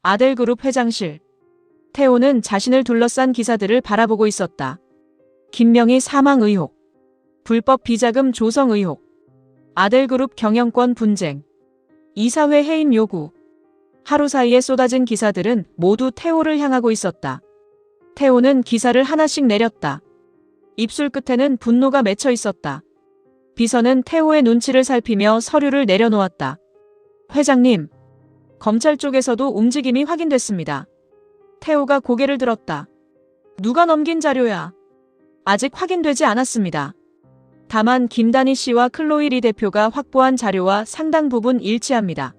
아델그룹 회장실. 태호는 자신을 둘러싼 기사들을 바라보고 있었다. 김명희 사망 의혹, 불법 비자금 조성 의혹, 아델그룹 경영권 분쟁, 이사회 해임 요구. 하루 사이에 쏟아진 기사들은 모두 태호를 향하고 있었다. 태호는 기사를 하나씩 내렸다. 입술 끝에는 분노가 맺혀 있었다. 비서는 태호의 눈치를 살피며 서류를 내려놓았다. 회장님, 검찰 쪽에서도 움직임이 확인됐습니다. 태호가 고개를 들었다. 누가 넘긴 자료야? 아직 확인되지 않았습니다. 다만 김단희 씨와 클로이 리 대표가 확보한 자료와 상당 부분 일치합니다.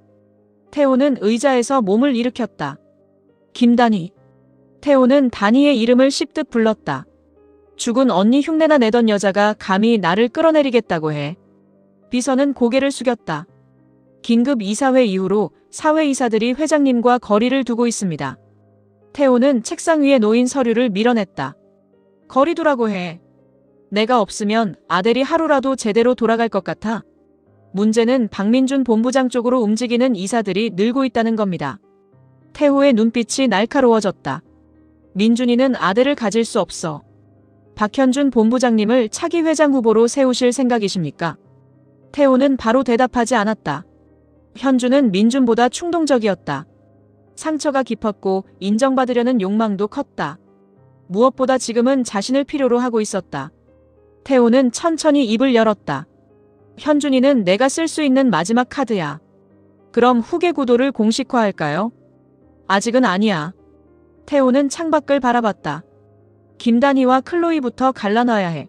태호는 의자에서 몸을 일으켰다. 김단희. 태호는 단희의 이름을 씹듯 불렀다. 죽은 언니 흉내나 내던 여자가 감히 나를 끌어내리겠다고 해. 비서는 고개를 숙였다. 긴급 이사회 이후로 사회이사들이 회장님과 거리를 두고 있습니다. 태호는 책상 위에 놓인 서류를 밀어냈다. 거리 두라고 해. 내가 없으면 아델이 하루라도 제대로 돌아갈 것 같아. 문제는 박민준 본부장 쪽으로 움직이는 이사들이 늘고 있다는 겁니다. 태호의 눈빛이 날카로워졌다. 민준이는 아델을 가질 수 없어. 박현준 본부장님을 차기 회장 후보로 세우실 생각이십니까? 태호는 바로 대답하지 않았다. 현준은 민준보다 충동적이었다. 상처가 깊었고 인정받으려는 욕망도 컸다. 무엇보다 지금은 자신을 필요로 하고 있었다. 태호는 천천히 입을 열었다. 현준이는 내가 쓸 수 있는 마지막 카드야. 그럼 후계 구도를 공식화할까요? 아직은 아니야. 태호는 창밖을 바라봤다. 김단희와 클로이부터 갈라놔야 해.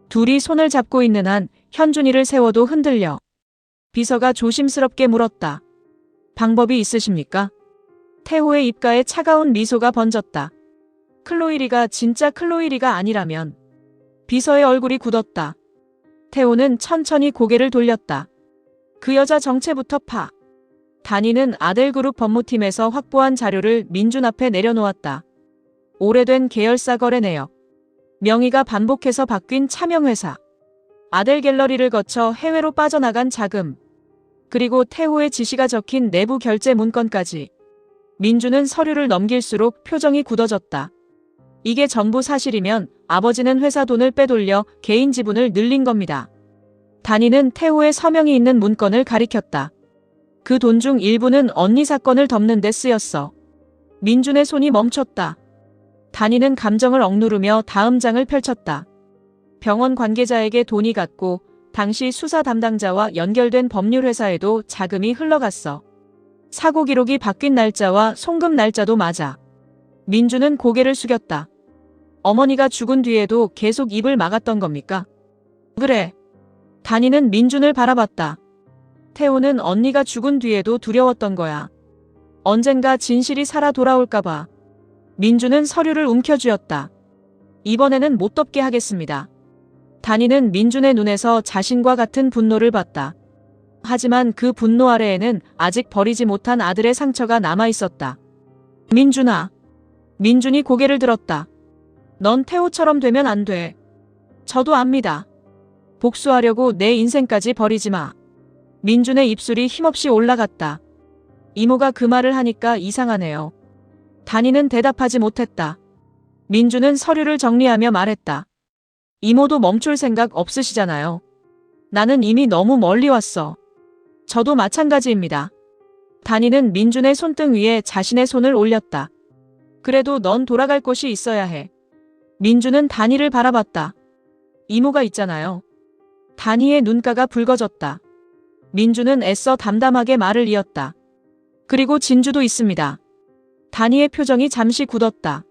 둘이 손을 잡고 있는 한 현준이를 세워도 흔들려. 비서가 조심스럽게 물었다. 방법이 있으십니까? 태호의 입가에 차가운 미소가 번졌다. 클로이리가 진짜 클로이리가 아니라면. 비서의 얼굴이 굳었다. 태호는 천천히 고개를 돌렸다. 그 여자 정체부터 파. 단희는 아델그룹 법무팀에서 확보한 자료를 민준 앞에 내려놓았다. 오래된 계열사 거래 내역. 명의가 반복해서 바뀐 차명회사. 아델 갤러리를 거쳐 해외로 빠져나간 자금. 그리고 태호의 지시가 적힌 내부 결제 문건까지. 민준은 서류를 넘길수록 표정이 굳어졌다. 이게 전부 사실이면 아버지는 회사 돈을 빼돌려 개인 지분을 늘린 겁니다. 단희는 태호의 서명이 있는 문건을 가리켰다. 그 돈 중 일부는 언니 사건을 덮는 데 쓰였어. 민준의 손이 멈췄다. 단희는 감정을 억누르며 다음 장을 펼쳤다. 병원 관계자에게 돈이 갔고 당시 수사 담당자와 연결된 법률회사에도 자금이 흘러갔어. 사고 기록이 바뀐 날짜와 송금 날짜도 맞아. 민준은 고개를 숙였다. 어머니가 죽은 뒤에도 계속 입을 막았던 겁니까? 그래. 단희는 민준을 바라봤다. 태호는 언니가 죽은 뒤에도 두려웠던 거야. 언젠가 진실이 살아 돌아올까봐. 민준은 서류를 움켜쥐었다. 이번에는 못 덮게 하겠습니다. 단희는 민준의 눈에서 자신과 같은 분노를 봤다. 하지만 그 분노 아래에는 아직 버리지 못한 아들의 상처가 남아있었다. 민준아. 민준이 고개를 들었다. 넌 태호처럼 되면 안 돼. 저도 압니다. 복수하려고 내 인생까지 버리지 마. 민준의 입술이 힘없이 올라갔다. 이모가 그 말을 하니까 이상하네요. 단희는 대답하지 못했다. 민준은 서류를 정리하며 말했다. 이모도 멈출 생각 없으시잖아요. 나는 이미 너무 멀리 왔어. 저도 마찬가지입니다. 단희는 민준의 손등 위에 자신의 손을 올렸다. 그래도 넌 돌아갈 곳이 있어야 해. 민준은 단희를 바라봤다. 이모가 있잖아요. 단희의 눈가가 붉어졌다. 민준은 애써 담담하게 말을 이었다. 그리고 진주도 있습니다. 단희의 표정이 잠시 굳었다.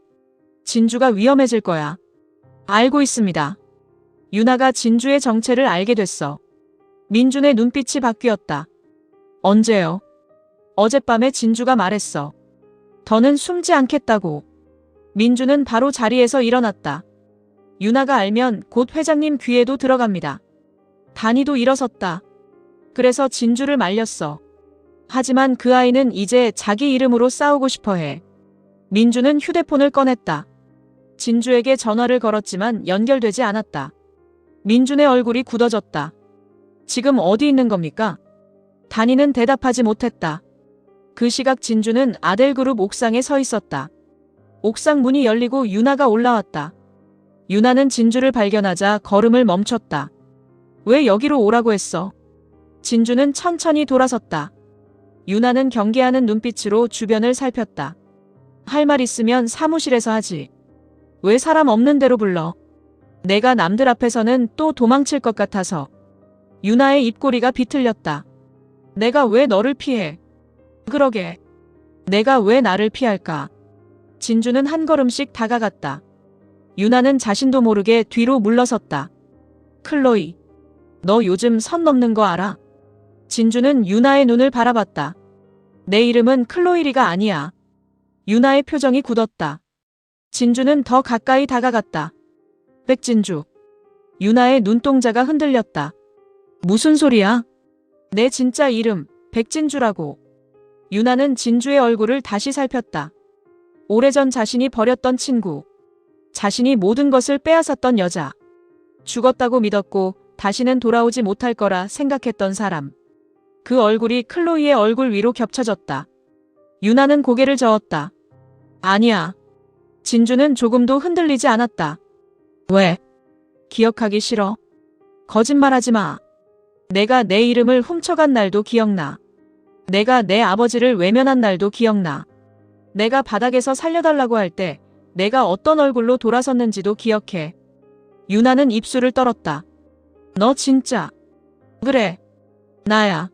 진주가 위험해질 거야. 알고 있습니다. 유나가 진주의 정체를 알게 됐어. 민준의 눈빛이 바뀌었다. 언제요? 어젯밤에 진주가 말했어. 더는 숨지 않겠다고. 민준은 바로 자리에서 일어났다. 유나가 알면 곧 회장님 귀에도 들어갑니다. 단희도 일어섰다. 그래서 진주를 말렸어. 하지만 그 아이는 이제 자기 이름으로 싸우고 싶어해. 민준은 휴대폰을 꺼냈다. 진주에게 전화를 걸었지만 연결되지 않았다. 민준의 얼굴이 굳어졌다. 지금 어디 있는 겁니까? 단희는 대답하지 못했다. 그 시각 진주는 아델그룹 옥상에 서 있었다. 옥상 문이 열리고 유나가 올라왔다. 유나는 진주를 발견하자 걸음을 멈췄다. 왜 여기로 오라고 했어? 진주는 천천히 돌아섰다. 유나는 경계하는 눈빛으로 주변을 살폈다. 할 말 있으면 사무실에서 하지. 왜 사람 없는 데로 불러? 내가 남들 앞에서는 또 도망칠 것 같아서. 유나의 입꼬리가 비틀렸다. 내가 왜 너를 피해? 그러게. 내가 왜 나를 피할까? 진주는 한 걸음씩 다가갔다. 유나는 자신도 모르게 뒤로 물러섰다. 클로이, 너 요즘 선 넘는 거 알아? 진주는 유나의 눈을 바라봤다. 내 이름은 클로이리가 아니야. 유나의 표정이 굳었다. 진주는 더 가까이 다가갔다. 백진주. 유나의 눈동자가 흔들렸다. 무슨 소리야? 내 진짜 이름, 백진주라고. 유나는 진주의 얼굴을 다시 살폈다. 오래전 자신이 버렸던 친구. 자신이 모든 것을 빼앗았던 여자. 죽었다고 믿었고 다시는 돌아오지 못할 거라 생각했던 사람. 그 얼굴이 클로이의 얼굴 위로 겹쳐졌다. 유나는 고개를 저었다. 아니야. 진주는 조금도 흔들리지 않았다. 왜? 기억하기 싫어. 거짓말하지 마. 내가 내 이름을 훔쳐간 날도 기억나. 내가 내 아버지를 외면한 날도 기억나. 내가 바닥에서 살려달라고 할 때 내가 어떤 얼굴로 돌아섰는지도 기억해. 유나는 입술을 떨었다. 너 진짜. 그래. 나야.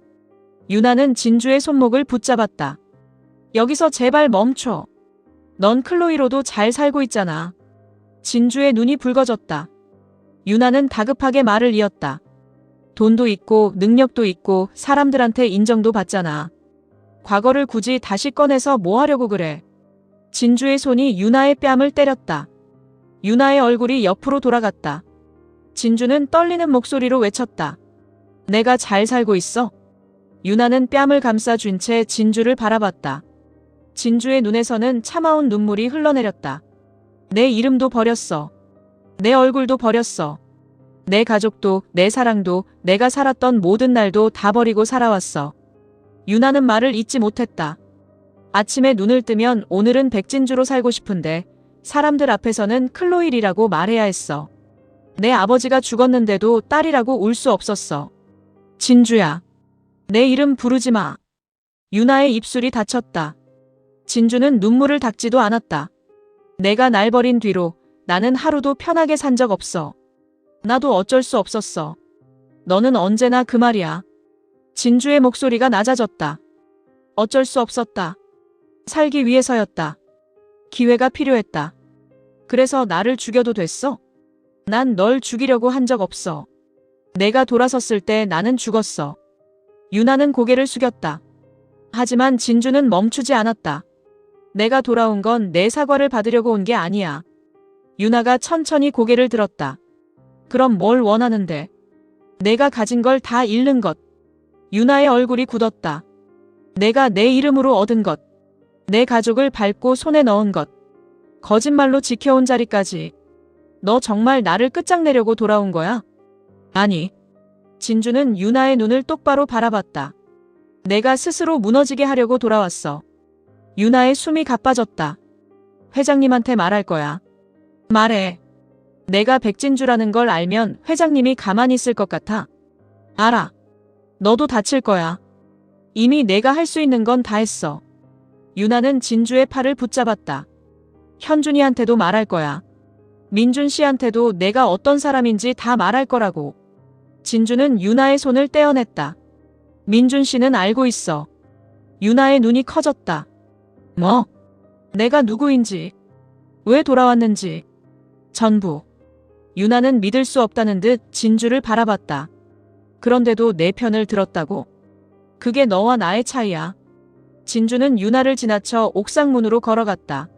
유나는 진주의 손목을 붙잡았다. 여기서 제발 멈춰. 넌 클로이로도 잘 살고 있잖아. 진주의 눈이 붉어졌다. 유나는 다급하게 말을 이었다. 돈도 있고 능력도 있고 사람들한테 인정도 받잖아. 과거를 굳이 다시 꺼내서 뭐 하려고 그래. 진주의 손이 유나의 뺨을 때렸다. 유나의 얼굴이 옆으로 돌아갔다. 진주는 떨리는 목소리로 외쳤다. 내가 잘 살고 있어? 유나는 뺨을 감싸준 채 진주를 바라봤다. 진주의 눈에서는 차마운 눈물이 흘러내렸다. 내 이름도 버렸어. 내 얼굴도 버렸어. 내 가족도, 내 사랑도, 내가 살았던 모든 날도 다 버리고 살아왔어. 유나는 말을 잇지 못했다. 아침에 눈을 뜨면 오늘은 백진주로 살고 싶은데 사람들 앞에서는 클로일이라고 말해야 했어. 내 아버지가 죽었는데도 딸이라고 울 수 없었어. 진주야. 내 이름 부르지 마. 유나의 입술이 닫혔다. 진주는 눈물을 닦지도 않았다. 내가 날 버린 뒤로 나는 하루도 편하게 산 적 없어. 나도 어쩔 수 없었어. 너는 언제나 그 말이야. 진주의 목소리가 낮아졌다. 어쩔 수 없었다. 살기 위해서였다. 기회가 필요했다. 그래서 나를 죽여도 됐어? 난 널 죽이려고 한 적 없어. 내가 돌아섰을 때 나는 죽었어. 유나는 고개를 숙였다. 하지만 진주는 멈추지 않았다. 내가 돌아온 건 내 사과를 받으려고 온 게 아니야. 유나가 천천히 고개를 들었다. 그럼 뭘 원하는데? 내가 가진 걸 다 잃는 것. 유나의 얼굴이 굳었다. 내가 내 이름으로 얻은 것. 내 가족을 밟고 손에 넣은 것. 거짓말로 지켜온 자리까지. 너 정말 나를 끝장내려고 돌아온 거야? 아니. 진주는 유나의 눈을 똑바로 바라봤다. 내가 스스로 무너지게 하려고 돌아왔어. 유나의 숨이 가빠졌다. 회장님한테 말할 거야. 말해. 내가 백진주라는 걸 알면 회장님이 가만히 있을 것 같아. 알아. 너도 다칠 거야. 이미 내가 할 수 있는 건 다 했어. 유나는 진주의 팔을 붙잡았다. 현준이한테도 말할 거야. 민준 씨한테도 내가 어떤 사람인지 다 말할 거라고. 진주는 유나의 손을 떼어냈다. 민준 씨는 알고 있어. 유나의 눈이 커졌다. 뭐? 내가 누구인지, 왜 돌아왔는지, 전부. 유나는 믿을 수 없다는 듯 진주를 바라봤다. 그런데도 내 편을 들었다고? 그게 너와 나의 차이야. 진주는 유나를 지나쳐 옥상 문으로 걸어갔다.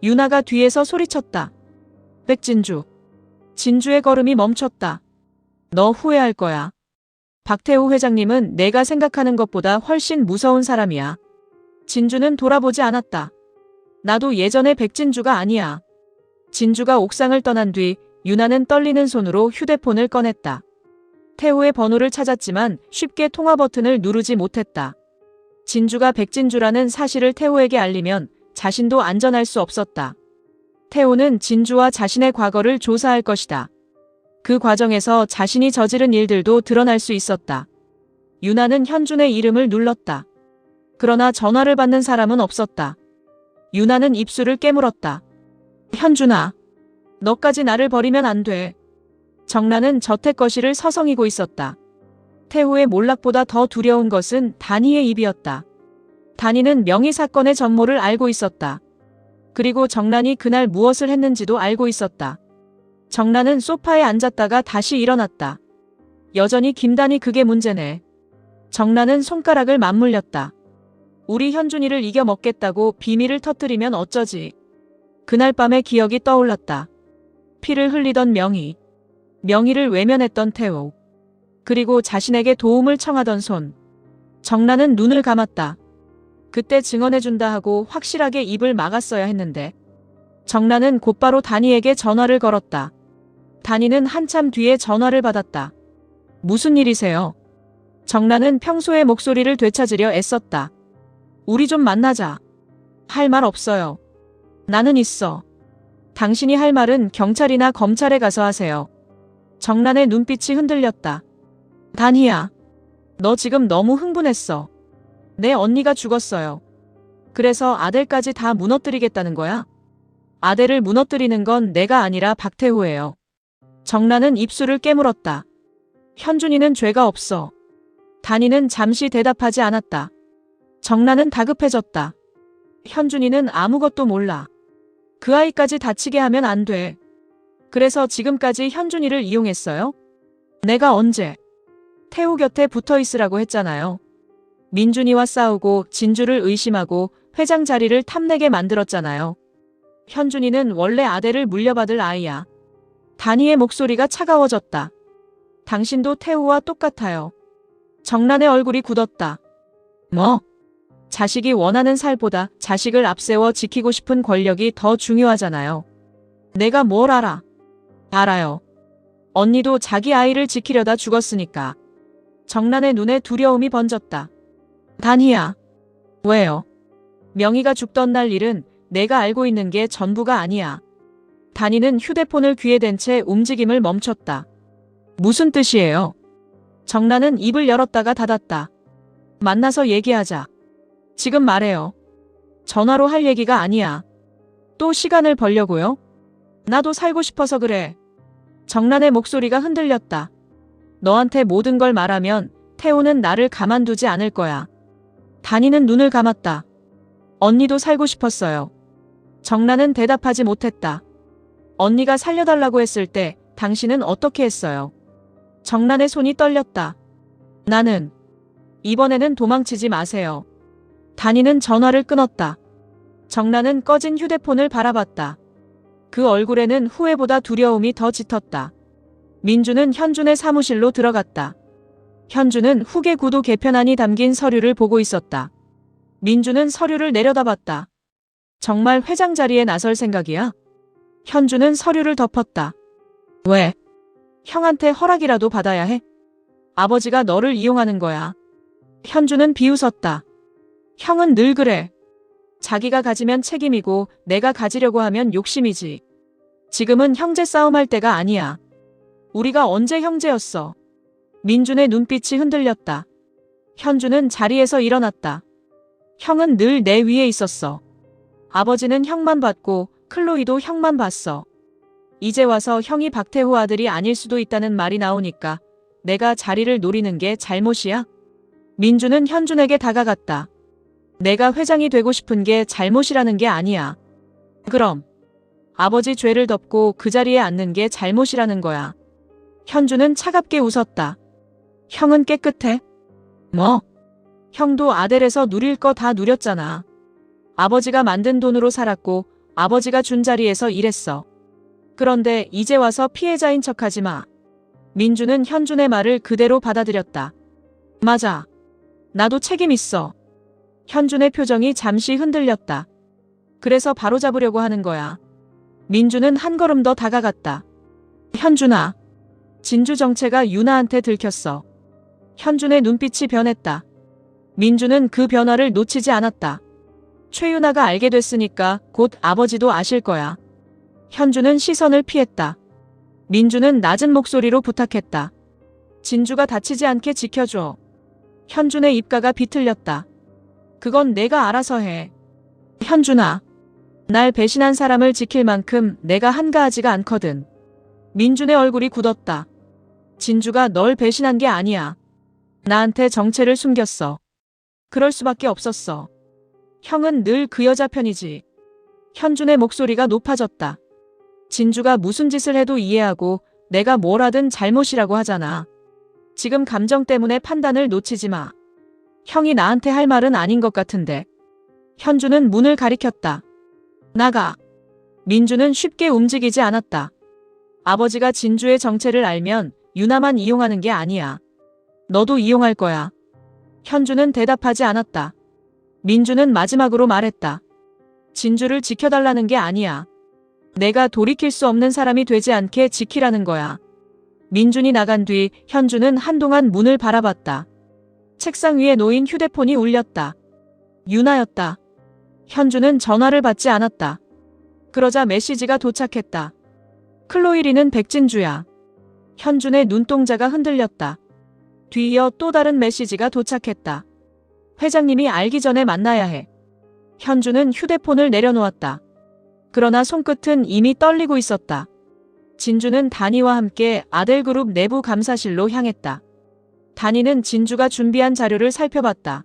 유나가 뒤에서 소리쳤다. 백진주. 진주의 걸음이 멈췄다. 너 후회할 거야. 박태호 회장님은 내가 생각하는 것보다 훨씬 무서운 사람이야. 진주는 돌아보지 않았다. 나도 예전의 백진주가 아니야. 진주가 옥상을 떠난 뒤 유나는 떨리는 손으로 휴대폰을 꺼냈다. 태호의 번호를 찾았지만 쉽게 통화 버튼을 누르지 못했다. 진주가 백진주라는 사실을 태호에게 알리면 자신도 안전할 수 없었다. 태호는 진주와 자신의 과거를 조사할 것이다. 그 과정에서 자신이 저지른 일들도 드러날 수 있었다. 유나는 현준의 이름을 눌렀다. 그러나 전화를 받는 사람은 없었다. 유나는 입술을 깨물었다. 현준아, 너까지 나를 버리면 안 돼. 정란은 저택거실을 서성이고 있었다. 태호의 몰락보다 더 두려운 것은 단희의 입이었다. 단희는 명의 사건의 전모를 알고 있었다. 그리고 정란이 그날 무엇을 했는지도 알고 있었다. 정란은 소파에 앉았다가 다시 일어났다. 여전히 김단희 그게 문제네. 정란은 손가락을 맞물렸다. 우리 현준이를 이겨먹겠다고 비밀을 터뜨리면 어쩌지. 그날 밤의 기억이 떠올랐다. 피를 흘리던 명의. 명의를 외면했던 태호. 그리고 자신에게 도움을 청하던 손. 정란은 눈을 감았다. 그때 증언해준다 하고 확실하게 입을 막았어야 했는데. 정란은 곧바로 단희에게 전화를 걸었다. 단희는 한참 뒤에 전화를 받았다. 무슨 일이세요? 정란은 평소의 목소리를 되찾으려 애썼다. 우리 좀 만나자. 할 말 없어요. 나는 있어. 당신이 할 말은 경찰이나 검찰에 가서 하세요. 정란의 눈빛이 흔들렸다. 단희야, 너 지금 너무 흥분했어. 내 언니가 죽었어요. 그래서 아델까지 다 무너뜨리겠다는 거야? 아델을 무너뜨리는 건 내가 아니라 박태호예요. 정란은 입술을 깨물었다. 현준이는 죄가 없어. 단희는 잠시 대답하지 않았다. 정란은 다급해졌다. 현준이는 아무것도 몰라. 그 아이까지 다치게 하면 안 돼. 그래서 지금까지 현준이를 이용했어요? 내가 언제? 태호 곁에 붙어 있으라고 했잖아요. 민준이와 싸우고 진주를 의심하고 회장 자리를 탐내게 만들었잖아요. 현준이는 원래 아델을 물려받을 아이야. 단희의 목소리가 차가워졌다. 당신도 태호와 똑같아요. 정란의 얼굴이 굳었다. 뭐? 자식이 원하는 살보다 자식을 앞세워 지키고 싶은 권력이 더 중요하잖아요. 내가 뭘 알아? 알아요. 언니도 자기 아이를 지키려다 죽었으니까. 정란의 눈에 두려움이 번졌다. 단희야. 왜요? 명의가 죽던 날 일은 내가 알고 있는 게 전부가 아니야. 단희는 휴대폰을 귀에 댄 채 움직임을 멈췄다. 무슨 뜻이에요? 정란은 입을 열었다가 닫았다. 만나서 얘기하자. 지금 말해요. 전화로 할 얘기가 아니야. 또 시간을 벌려고요? 나도 살고 싶어서 그래. 정란의 목소리가 흔들렸다. 너한테 모든 걸 말하면 태호는 나를 가만두지 않을 거야. 단희는 눈을 감았다. 언니도 살고 싶었어요. 정란은 대답하지 못했다. 언니가 살려달라고 했을 때 당신은 어떻게 했어요? 정란의 손이 떨렸다. 나는 이번에는 도망치지 마세요. 단희는 전화를 끊었다. 정란은 꺼진 휴대폰을 바라봤다. 그 얼굴에는 후회보다 두려움이 더 짙었다. 민주는 현준의 사무실로 들어갔다. 현준은 후계 구도 개편안이 담긴 서류를 보고 있었다. 민주는 서류를 내려다봤다. 정말 회장 자리에 나설 생각이야? 현준은 서류를 덮었다. 왜? 형한테 허락이라도 받아야 해? 아버지가 너를 이용하는 거야. 현준은 비웃었다. 형은 늘 그래. 자기가 가지면 책임이고 내가 가지려고 하면 욕심이지. 지금은 형제 싸움할 때가 아니야. 우리가 언제 형제였어? 민준의 눈빛이 흔들렸다. 현준은 자리에서 일어났다. 형은 늘 내 위에 있었어. 아버지는 형만 봤고 클로이도 형만 봤어. 이제 와서 형이 박태호 아들이 아닐 수도 있다는 말이 나오니까 내가 자리를 노리는 게 잘못이야? 민준은 현준에게 다가갔다. 내가 회장이 되고 싶은 게 잘못이라는 게 아니야. 그럼 아버지 죄를 덮고 그 자리에 앉는 게 잘못이라는 거야. 현준은 차갑게 웃었다. 형은 깨끗해? 뭐? 형도 아델에서 누릴 거 다 누렸잖아. 아버지가 만든 돈으로 살았고 아버지가 준 자리에서 일했어. 그런데 이제 와서 피해자인 척하지 마. 민주는 현준의 말을 그대로 받아들였다. 맞아. 나도 책임 있어. 현준의 표정이 잠시 흔들렸다. 그래서 바로잡으려고 하는 거야. 민주는 한 걸음 더 다가갔다. 현준아. 진주 정체가 유나한테 들켰어. 현준의 눈빛이 변했다. 민주는 그 변화를 놓치지 않았다. 최윤아가 알게 됐으니까 곧 아버지도 아실 거야. 현주는 시선을 피했다. 민주는 낮은 목소리로 부탁했다. 진주가 다치지 않게 지켜줘. 현준의 입가가 비틀렸다. 그건 내가 알아서 해. 현준아. 날 배신한 사람을 지킬 만큼 내가 한가하지가 않거든. 민준의 얼굴이 굳었다. 진주가 널 배신한 게 아니야. 나한테 정체를 숨겼어. 그럴 수밖에 없었어. 형은 늘 그 여자 편이지. 현준의 목소리가 높아졌다. 진주가 무슨 짓을 해도 이해하고 내가 뭘 하든 잘못이라고 하잖아. 지금 감정 때문에 판단을 놓치지 마. 형이 나한테 할 말은 아닌 것 같은데. 현주는 문을 가리켰다. 나가. 민주는 쉽게 움직이지 않았다. 아버지가 진주의 정체를 알면 유나만 이용하는 게 아니야. 너도 이용할 거야. 현주는 대답하지 않았다. 민주는 마지막으로 말했다. 진주를 지켜달라는 게 아니야. 내가 돌이킬 수 없는 사람이 되지 않게 지키라는 거야. 민준이 나간 뒤 현주는 한동안 문을 바라봤다. 책상 위에 놓인 휴대폰이 울렸다. 유나였다. 현주는 전화를 받지 않았다. 그러자 메시지가 도착했다. 클로이리는 백진주야. 현준의 눈동자가 흔들렸다. 뒤이어 또 다른 메시지가 도착했다. 회장님이 알기 전에 만나야 해. 현주는 휴대폰을 내려놓았다. 그러나 손끝은 이미 떨리고 있었다. 진주는 다니와 함께 아델그룹 내부 감사실로 향했다. 다니는 진주가 준비한 자료를 살펴봤다.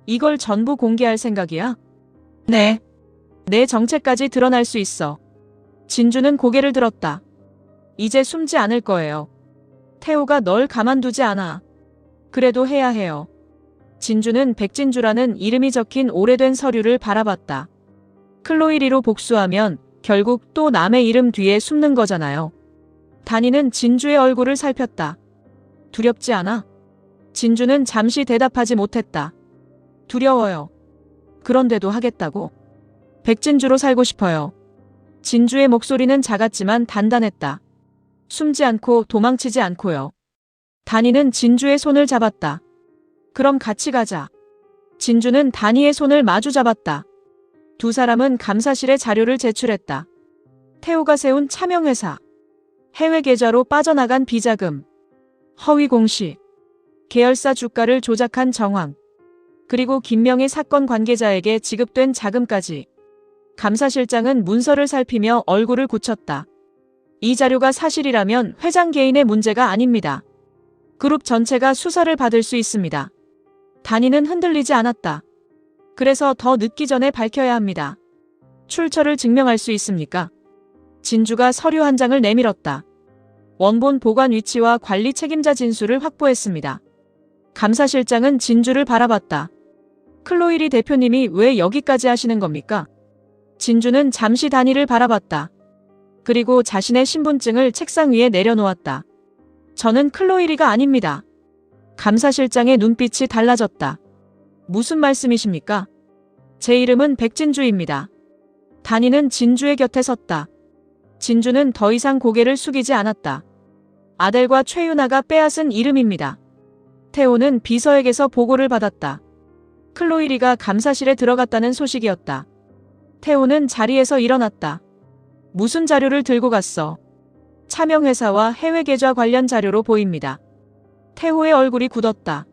이걸 전부 공개할 생각이야? 네. 내 정체까지 드러날 수 있어. 진주는 고개를 들었다. 이제 숨지 않을 거예요. 태호가 널 가만두지 않아. 그래도 해야 해요. 진주는 백진주라는 이름이 적힌 오래된 서류를 바라봤다. 클로이리로 복수하면 결국 또 남의 이름 뒤에 숨는 거잖아요. 다니는 진주의 얼굴을 살폈다. 두렵지 않아? 진주는 잠시 대답하지 못했다. 두려워요. 그런데도 하겠다고. 백진주로 살고 싶어요. 진주의 목소리는 작았지만 단단했다. 숨지 않고 도망치지 않고요. 다니는 진주의 손을 잡았다. 그럼 같이 가자. 진주는 다니의 손을 마주 잡았다. 두 사람은 감사실에 자료를 제출했다. 태호가 세운 차명회사, 해외 계좌로 빠져나간 비자금, 허위 공시, 계열사 주가를 조작한 정황, 그리고 김명의 사건 관계자에게 지급된 자금까지. 감사실장은 문서를 살피며 얼굴을 굳혔다. 이 자료가 사실이라면 회장 개인의 문제가 아닙니다. 그룹 전체가 수사를 받을 수 있습니다. 다니는 흔들리지 않았다. 그래서 더 늦기 전에 밝혀야 합니다. 출처를 증명할 수 있습니까? 진주가 서류 한 장을 내밀었다. 원본 보관 위치와 관리 책임자 진술을 확보했습니다. 감사실장은 진주를 바라봤다. 클로이리 대표님이 왜 여기까지 하시는 겁니까? 진주는 잠시 다니를 바라봤다. 그리고 자신의 신분증을 책상 위에 내려놓았다. 저는 클로이리가 아닙니다. 감사실장의 눈빛이 달라졌다. 무슨 말씀이십니까? 제 이름은 백진주입니다. 다니는 진주의 곁에 섰다. 진주는 더 이상 고개를 숙이지 않았다. 아델과 최윤아가 빼앗은 이름입니다. 태호는 비서에게서 보고를 받았다. 클로이리가 감사실에 들어갔다는 소식이었다. 태호는 자리에서 일어났다. 무슨 자료를 들고 갔어? 차명회사와 해외계좌 관련 자료로 보입니다. 태호의 얼굴이 굳었다.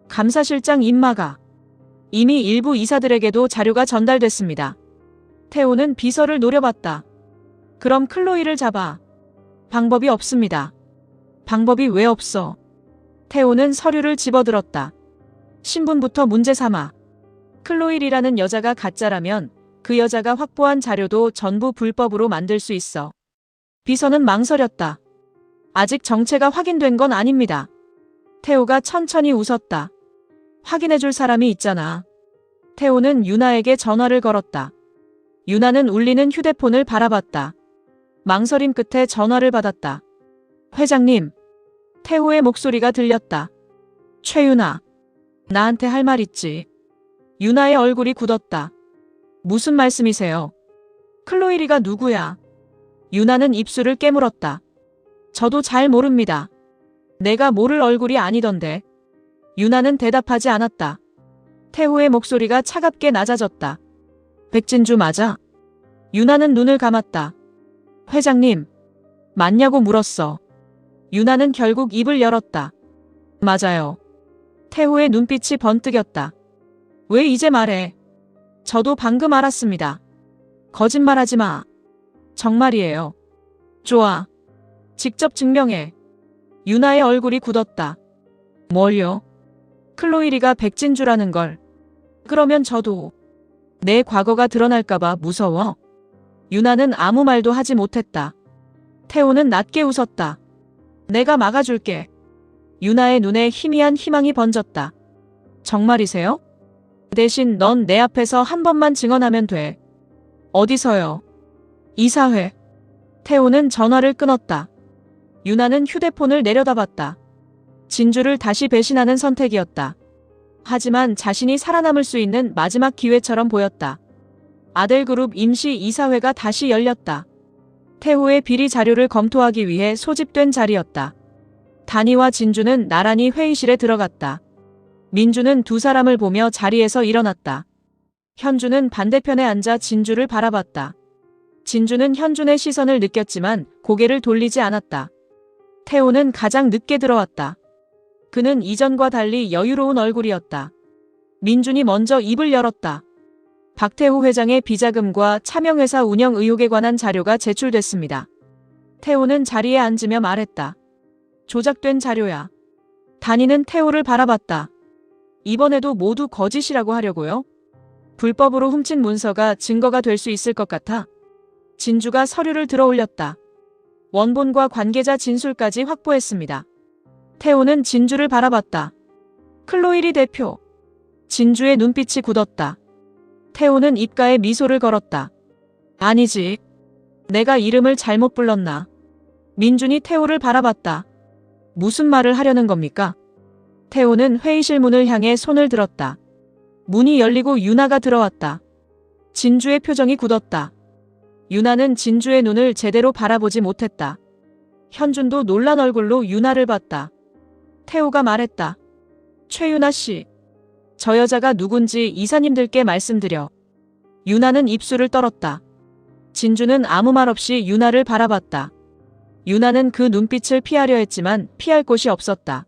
감사실장 입마가. 이미 일부 이사들에게도 자료가 전달됐습니다. 태호는 비서를 노려봤다. 그럼 클로이를 잡아. 방법이 없습니다. 방법이 왜 없어? 태호는 서류를 집어들었다. 신분부터 문제 삼아. 클로이리라는 여자가 가짜라면 그 여자가 확보한 자료도 전부 불법으로 만들 수 있어. 비서는 망설였다. 아직 정체가 확인된 건 아닙니다. 태호가 천천히 웃었다. 확인해줄 사람이 있잖아. 태호는 유나에게 전화를 걸었다. 유나는 울리는 휴대폰을 바라봤다. 망설임 끝에 전화를 받았다. 회장님. 태호의 목소리가 들렸다. 최유나. 나한테 할 말 있지. 유나의 얼굴이 굳었다. 무슨 말씀이세요? 클로이리가 누구야? 유나는 입술을 깨물었다. 저도 잘 모릅니다. 내가 모를 얼굴이 아니던데. 유나는 대답하지 않았다. 태호의 목소리가 차갑게 낮아졌다. 백진주 맞아? 유나는 눈을 감았다. 회장님, 맞냐고 물었어. 유나는 결국 입을 열었다. 맞아요. 태호의 눈빛이 번뜩였다. 왜 이제 말해? 저도 방금 알았습니다. 거짓말하지 마. 정말이에요. 좋아. 직접 증명해. 유나의 얼굴이 굳었다. 뭘요? 클로이리가 백진주라는 걸. 그러면 저도. 내 과거가 드러날까봐 무서워. 유나는 아무 말도 하지 못했다. 태호는 낮게 웃었다. 내가 막아줄게. 유나의 눈에 희미한 희망이 번졌다. 정말이세요? 대신 넌 내 앞에서 한 번만 증언하면 돼. 어디서요? 이사회. 태호는 전화를 끊었다. 유나는 휴대폰을 내려다봤다. 진주를 다시 배신하는 선택이었다. 하지만 자신이 살아남을 수 있는 마지막 기회처럼 보였다. 아델그룹 임시 이사회가 다시 열렸다. 태호의 비리 자료를 검토하기 위해 소집된 자리였다. 단이와 진주는 나란히 회의실에 들어갔다. 민주는 두 사람을 보며 자리에서 일어났다. 현주는 반대편에 앉아 진주를 바라봤다. 진주는 현준의 시선을 느꼈지만 고개를 돌리지 않았다. 태호는 가장 늦게 들어왔다. 그는 이전과 달리 여유로운 얼굴이었다. 민준이 먼저 입을 열었다. 박태호 회장의 비자금과 차명회사 운영 의혹에 관한 자료가 제출됐습니다. 태호는 자리에 앉으며 말했다. 조작된 자료야. 단이는 태호를 바라봤다. 이번에도 모두 거짓이라고 하려고요? 불법으로 훔친 문서가 증거가 될 수 있을 것 같아. 진주가 서류를 들어올렸다. 원본과 관계자 진술까지 확보했습니다. 태호는 진주를 바라봤다. 클로이리 대표. 진주의 눈빛이 굳었다. 태호는 입가에 미소를 걸었다. 아니지. 내가 이름을 잘못 불렀나. 민준이 태호를 바라봤다. 무슨 말을 하려는 겁니까? 태호는 회의실 문을 향해 손을 들었다. 문이 열리고 유나가 들어왔다. 진주의 표정이 굳었다. 유나는 진주의 눈을 제대로 바라보지 못했다. 현준도 놀란 얼굴로 유나를 봤다. 태호가 말했다. 최유나 씨. 저 여자가 누군지 이사님들께 말씀드려. 유나는 입술을 떨었다. 진주는 아무 말 없이 유나를 바라봤다. 유나는 그 눈빛을 피하려 했지만 피할 곳이 없었다.